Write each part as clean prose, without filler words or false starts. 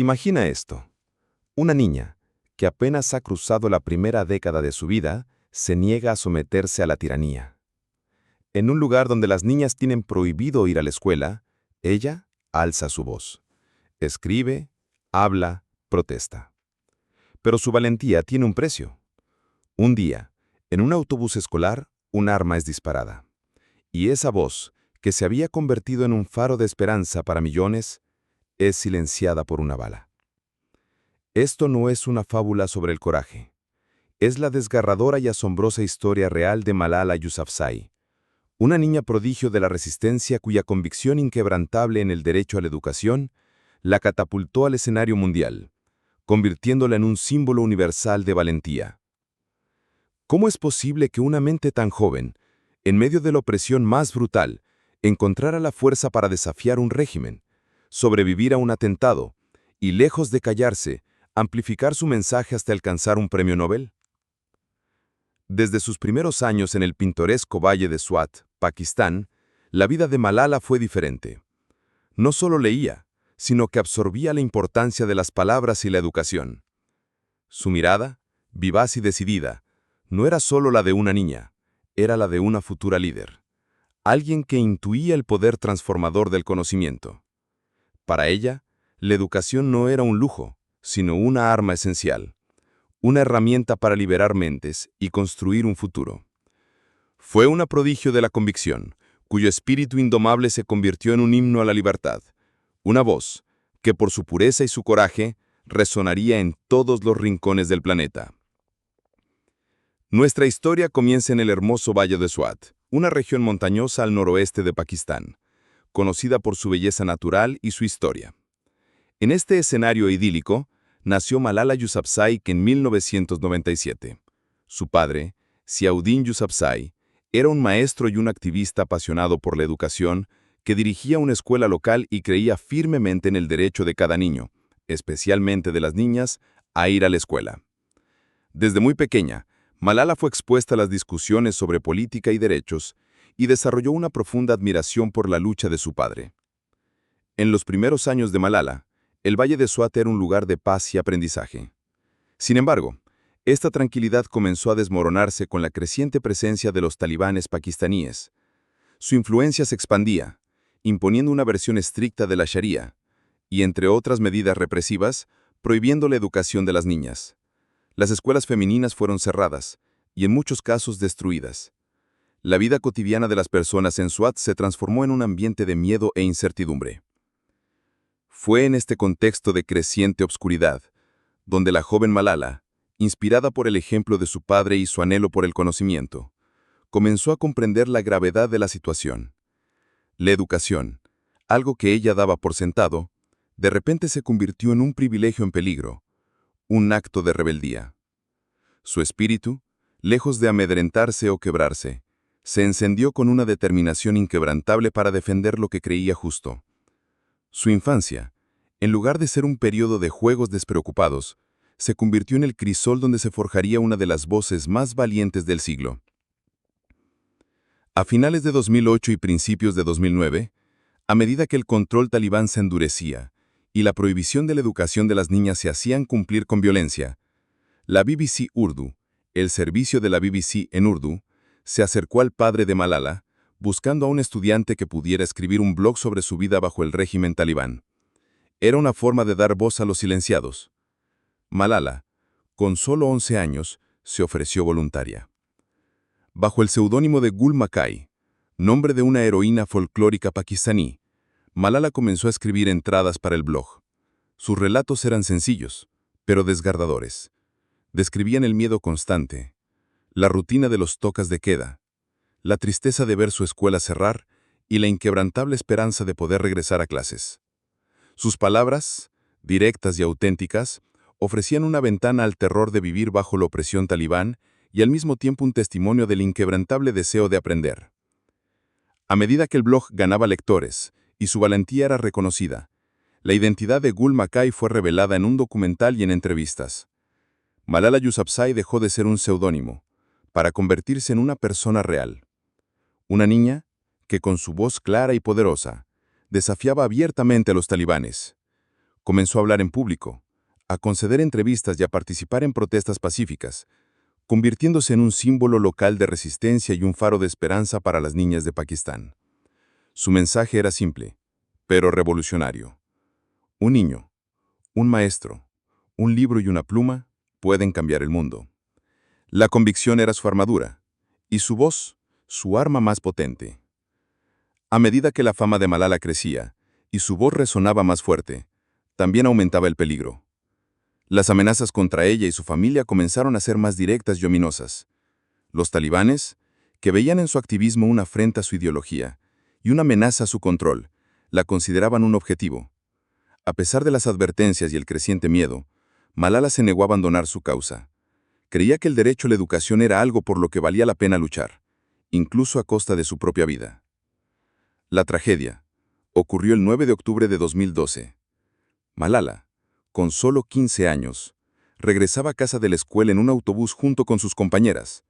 Imagina esto. Una niña, que apenas ha cruzado la primera década de su vida, se niega a someterse a la tiranía. En un lugar donde las niñas tienen prohibido ir a la escuela, ella alza su voz. Escribe, habla, protesta. Pero su valentía tiene un precio. Un día, en un autobús escolar, un arma es disparada. Y esa voz, que se había convertido en un faro de esperanza para millones, es silenciada por una bala. Esto no es una fábula sobre el coraje. Es la desgarradora y asombrosa historia real de Malala Yousafzai, una niña prodigio de la resistencia cuya convicción inquebrantable en el derecho a la educación la catapultó al escenario mundial, convirtiéndola en un símbolo universal de valentía. ¿Cómo es posible que una mente tan joven, en medio de la opresión más brutal, encontrara la fuerza para desafiar un régimen, sobrevivir a un atentado y, lejos de callarse, amplificar su mensaje hasta alcanzar un premio Nobel? Desde sus primeros años en el pintoresco valle de Swat, Pakistán, la vida de Malala fue diferente. No solo leía, sino que absorbía la importancia de las palabras y la educación. Su mirada, vivaz y decidida, no era solo la de una niña, era la de una futura líder. Alguien que intuía el poder transformador del conocimiento. Para ella, la educación no era un lujo, sino una arma esencial. Una herramienta para liberar mentes y construir un futuro. Fue una prodigio de la convicción, cuyo espíritu indomable se convirtió en un himno a la libertad. Una voz que por su pureza y su coraje resonaría en todos los rincones del planeta. Nuestra historia comienza en el hermoso Valle de Swat, una región montañosa al noroeste de Pakistán, conocida por su belleza natural y su historia. En este escenario idílico, nació Malala Yousafzai en 1997. Su padre, Ziauddin Yousafzai, era un maestro y un activista apasionado por la educación que dirigía una escuela local y creía firmemente en el derecho de cada niño, especialmente de las niñas, a ir a la escuela. Desde muy pequeña, Malala fue expuesta a las discusiones sobre política y derechos y desarrolló una profunda admiración por la lucha de su padre. En los primeros años de Malala, el Valle de Swat era un lugar de paz y aprendizaje. Sin embargo, esta tranquilidad comenzó a desmoronarse con la creciente presencia de los talibanes pakistaníes. Su influencia se expandía, imponiendo una versión estricta de la Sharia, y entre otras medidas represivas, prohibiendo la educación de las niñas. Las escuelas femeninas fueron cerradas, y en muchos casos destruidas. La vida cotidiana de las personas en Swat se transformó en un ambiente de miedo e incertidumbre. Fue en este contexto de creciente obscuridad, donde la joven Malala, inspirada por el ejemplo de su padre y su anhelo por el conocimiento, comenzó a comprender la gravedad de la situación. La educación, algo que ella daba por sentado, de repente se convirtió en un privilegio en peligro, un acto de rebeldía. Su espíritu, lejos de amedrentarse o quebrarse, se encendió con una determinación inquebrantable para defender lo que creía justo. Su infancia, en lugar de ser un periodo de juegos despreocupados, se convirtió en el crisol donde se forjaría una de las voces más valientes del siglo. A finales de 2008 y principios de 2009, a medida que el control talibán se endurecía y la prohibición de la educación de las niñas se hacían cumplir con violencia, la BBC Urdu, el servicio de la BBC en Urdu, se acercó al padre de Malala, buscando a un estudiante que pudiera escribir un blog sobre su vida bajo el régimen talibán. Era una forma de dar voz a los silenciados. Malala, con solo 11 años, se ofreció voluntaria. Bajo el seudónimo de Gul Makai, nombre de una heroína folclórica pakistaní, Malala comenzó a escribir entradas para el blog. Sus relatos eran sencillos, pero desgarradores. Describían el miedo constante, la rutina de los toques de queda, la tristeza de ver su escuela cerrar y la inquebrantable esperanza de poder regresar a clases. Sus palabras, directas y auténticas, ofrecían una ventana al terror de vivir bajo la opresión talibán y al mismo tiempo un testimonio del inquebrantable deseo de aprender. A medida que el blog ganaba lectores y su valentía era reconocida, la identidad de Gul Makai fue revelada en un documental y en entrevistas. Malala Yousafzai dejó de ser un seudónimo para convertirse en una persona real. Una niña que con su voz clara y poderosa desafiaba abiertamente a los talibanes. Comenzó a hablar en público, a conceder entrevistas y a participar en protestas pacíficas, convirtiéndose en un símbolo local de resistencia y un faro de esperanza para las niñas de Pakistán. Su mensaje era simple, pero revolucionario. Un niño, un maestro, un libro y una pluma pueden cambiar el mundo. La convicción era su armadura, y su voz, su arma más potente. A medida que la fama de Malala crecía, y su voz resonaba más fuerte, también aumentaba el peligro. Las amenazas contra ella y su familia comenzaron a ser más directas y ominosas. Los talibanes, que veían en su activismo una afrenta a su ideología y una amenaza a su control, la consideraban un objetivo. A pesar de las advertencias y el creciente miedo, Malala se negó a abandonar su causa. Creía que el derecho a la educación era algo por lo que valía la pena luchar, incluso a costa de su propia vida. La tragedia ocurrió el 9 de octubre de 2012. Malala, con solo 15 años, regresaba a casa de la escuela en un autobús junto con sus compañeras.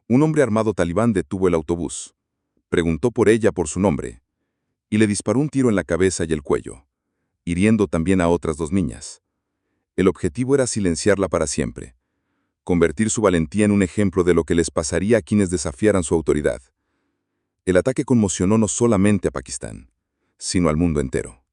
Un hombre armado talibán detuvo el autobús, preguntó por ella por su nombre, y le disparó un tiro en la cabeza y el cuello, hiriendo también a otras 2 niñas. El objetivo era silenciarla para siempre, convertir su valentía en un ejemplo de lo que les pasaría a quienes desafiaran su autoridad. El ataque conmocionó no solamente a Pakistán, sino al mundo entero.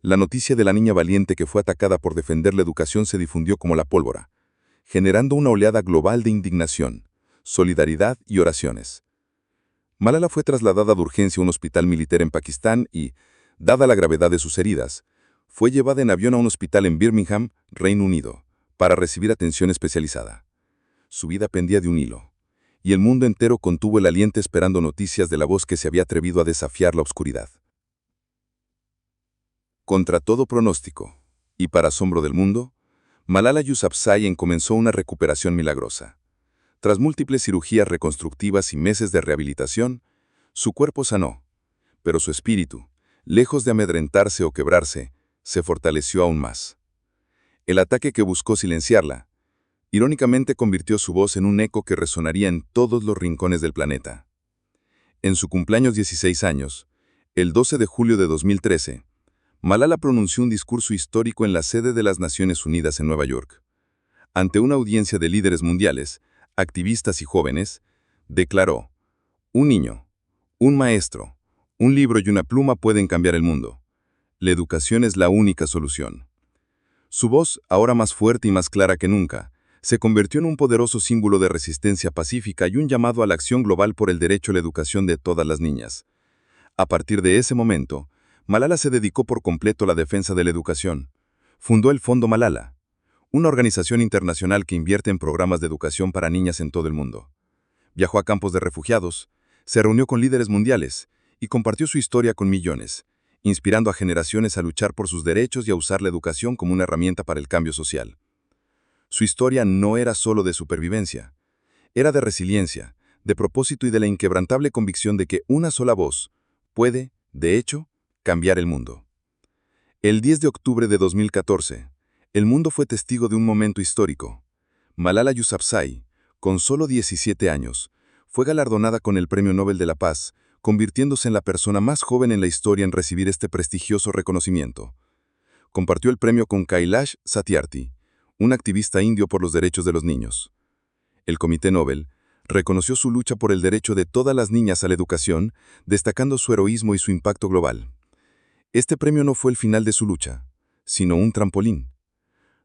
La noticia de la niña valiente que fue atacada por defender la educación se difundió como la pólvora, generando una oleada global de indignación, solidaridad y oraciones. Malala fue trasladada de urgencia a un hospital militar en Pakistán y, dada la gravedad de sus heridas, fue llevada en avión a un hospital en Birmingham, Reino Unido, para recibir atención especializada. Su vida pendía de un hilo, y el mundo entero contuvo el aliento esperando noticias de la voz que se había atrevido a desafiar la oscuridad. Contra todo pronóstico, y para asombro del mundo, Malala Yousafzai comenzó una recuperación milagrosa. Tras múltiples cirugías reconstructivas y meses de rehabilitación, su cuerpo sanó, pero su espíritu, lejos de amedrentarse o quebrarse, se fortaleció aún más. El ataque que buscó silenciarla, irónicamente convirtió su voz en un eco que resonaría en todos los rincones del planeta. En su cumpleaños 16 años, el 12 de julio de 2013, Malala pronunció un discurso histórico en la sede de las Naciones Unidas en Nueva York. Ante una audiencia de líderes mundiales, activistas y jóvenes, declaró: un niño, un maestro, un libro y una pluma pueden cambiar el mundo. La educación es la única solución. Su voz, ahora más fuerte y más clara que nunca, se convirtió en un poderoso símbolo de resistencia pacífica y un llamado a la acción global por el derecho a la educación de todas las niñas. A partir de ese momento, Malala se dedicó por completo a la defensa de la educación. Fundó el Fondo Malala, una organización internacional que invierte en programas de educación para niñas en todo el mundo. Viajó a campos de refugiados, se reunió con líderes mundiales y compartió su historia con millones, inspirando a generaciones a luchar por sus derechos y a usar la educación como una herramienta para el cambio social. Su historia no era solo de supervivencia, era de resiliencia, de propósito y de la inquebrantable convicción de que una sola voz puede, de hecho, cambiar el mundo. El 10 de octubre de 2014, el mundo fue testigo de un momento histórico. Malala Yousafzai, con solo 17 años, fue galardonada con el Premio Nobel de la Paz, convirtiéndose en la persona más joven en la historia en recibir este prestigioso reconocimiento. Compartió el premio con Kailash Satyarthi, un activista indio por los derechos de los niños. El Comité Nobel reconoció su lucha por el derecho de todas las niñas a la educación, destacando su heroísmo y su impacto global. Este premio no fue el final de su lucha, sino un trampolín.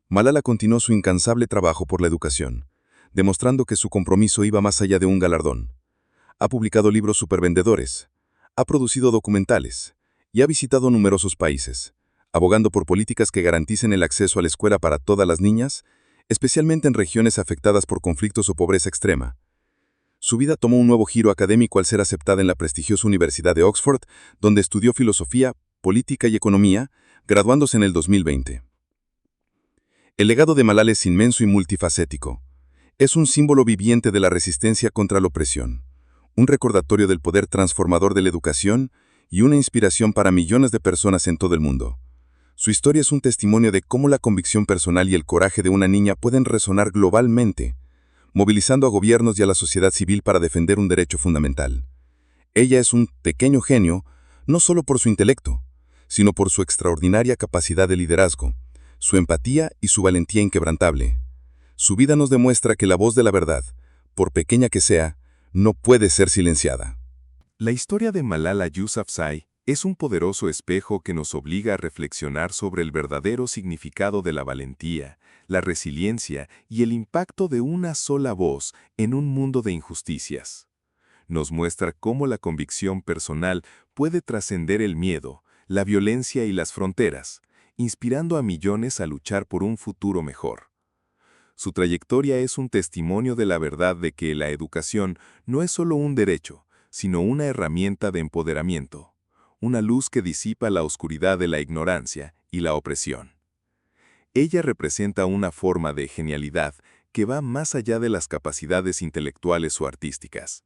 Malala continuó su incansable trabajo por la educación, demostrando que su compromiso iba más allá de un galardón. Ha publicado libros supervendedores, ha producido documentales y ha visitado numerosos países, abogando por políticas que garanticen el acceso a la escuela para todas las niñas, especialmente en regiones afectadas por conflictos o pobreza extrema. Su vida tomó un nuevo giro académico al ser aceptada en la prestigiosa Universidad de Oxford, donde estudió filosofía, política y economía, graduándose en el 2020. El legado de Malala es inmenso y multifacético. Es un símbolo viviente de la resistencia contra la opresión, un recordatorio del poder transformador de la educación y una inspiración para millones de personas en todo el mundo. Su historia es un testimonio de cómo la convicción personal y el coraje de una niña pueden resonar globalmente, movilizando a gobiernos y a la sociedad civil para defender un derecho fundamental. Ella es un pequeño genio, no solo por su intelecto, sino por su extraordinaria capacidad de liderazgo, su empatía y su valentía inquebrantable. Su vida nos demuestra que la voz de la verdad, por pequeña que sea, no puede ser silenciada. La historia de Malala Yousafzai es un poderoso espejo que nos obliga a reflexionar sobre el verdadero significado de la valentía, la resiliencia y el impacto de una sola voz en un mundo de injusticias. Nos muestra cómo la convicción personal puede trascender el miedo, la violencia y las fronteras, inspirando a millones a luchar por un futuro mejor. Su trayectoria es un testimonio de la verdad de que la educación no es solo un derecho, sino una herramienta de empoderamiento, una luz que disipa la oscuridad de la ignorancia y la opresión. Ella representa una forma de genialidad que va más allá de las capacidades intelectuales o artísticas.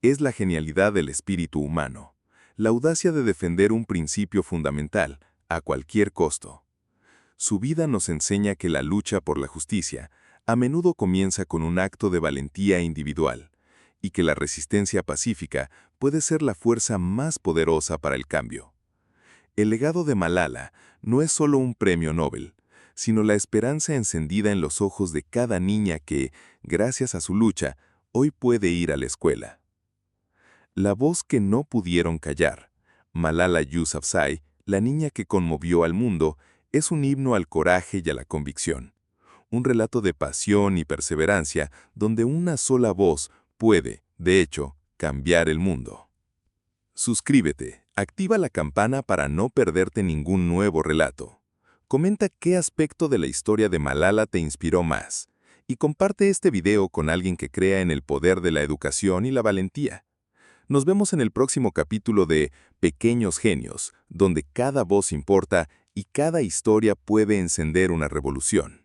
Es la genialidad del espíritu humano, la audacia de defender un principio fundamental, a cualquier costo. Su vida nos enseña que la lucha por la justicia a menudo comienza con un acto de valentía individual, y que la resistencia pacífica puede ser la fuerza más poderosa para el cambio. El legado de Malala no es solo un premio Nobel, sino la esperanza encendida en los ojos de cada niña que, gracias a su lucha, hoy puede ir a la escuela. La voz que no pudieron callar, Malala Yousafzai, la niña que conmovió al mundo, es un himno al coraje y a la convicción. Un relato de pasión y perseverancia donde una sola voz puede, de hecho, cambiar el mundo. Suscríbete, activa la campana para no perderte ningún nuevo relato. Comenta qué aspecto de la historia de Malala te inspiró más y comparte este video con alguien que crea en el poder de la educación y la valentía. Nos vemos en el próximo capítulo de Pequeños Genios, donde cada voz importa y cada historia puede encender una revolución.